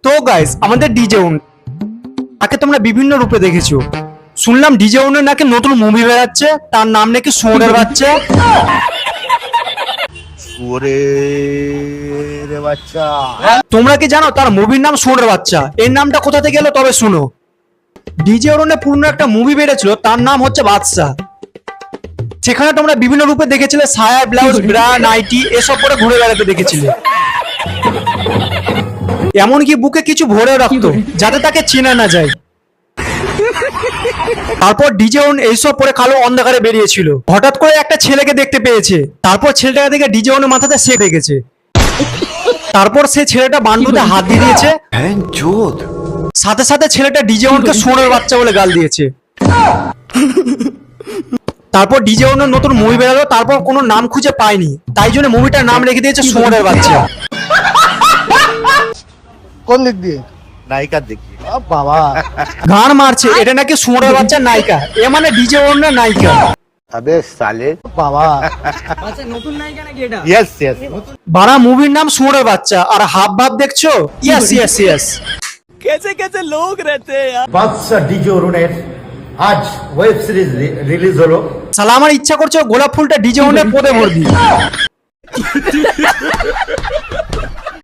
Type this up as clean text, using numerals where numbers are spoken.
তো গাইস আমাদের ডিজেউন তাকে তোমরা বিভিন্ন রূপে দেখেছো। শুনলাম ডিজেউনের নাকি নতুন মুভি বেরাচ্ছে, তার নাম নাকি শুয়োরের বাচ্চা। শুয়োরের বাচ্চা। তোমরা কি জানো তার মুভির নাম শুয়োরের বাচ্চা? এর নামটা কোথা থেকে এলো তবে শুনো। ডিজেউনে পুরনো একটা মুভি বেরিয়েছিল, তার নাম হচ্ছে বাদশা। সেখানে তোমরা বিভিন্ন রূপে দেখেছিলে, সায়া, ব্লাউজ, ব্রা, নাইটি এসব পরে ঘুরে বেড়াতে দেখেছিলে। এমনকি বুকে কিছু ভরে রাখতো যাতে তাকে চেনা না যায়। তারপর ডিজেউন এইসব পরে কালো অন্ধকারে বেরিয়েছিল। হঠাৎ করে একটা ছেলেকে দেখতে পেয়েছে। তারপর ছেলেটাকে দেখে ডিজেউনের মাথাতে সে দেখেছে। তারপর সে ছেলেটা বান্ডুতে হাত দিয়ে দিয়েছে। সাথে সাথে ছেলেটা ডিজেউনকে শুয়োরের বাচ্চা বলে গাল দিয়েছে। তারপর ডিজেউনের নতুন মুভি বেরোলো, তারপর কোনো নাম খুঁজে পায়নি, তাই জন্য মুভিটার নাম রেখে দিয়েছে শুয়োরের বাচ্চা। কোন দিক দিয়ে? নায়িকার দিক দিয়ে। বাবা গান মারছে, এটা নাকি শুয়োরের বাচ্চা নায়িকা, এ মানে ডিজেউনের নায়িকা। আবে সালে বাবা। আচ্ছা নতুন নায়িকা নাকি এটা? Yes yes. বারা মুভির নাম শুয়োরের বাচ্চা আর হাব ভাব দেখছো? Yes yes yes. कैसे कैसे लोग रहते हैं यार। বাদশা ডিজেউনের আজ ওয়েব সিরিজ রিলিজ হলো। সালা আমার ইচ্ছা করছে গোলাপ ফুলটা ডিজেউনের পদে ভরবি।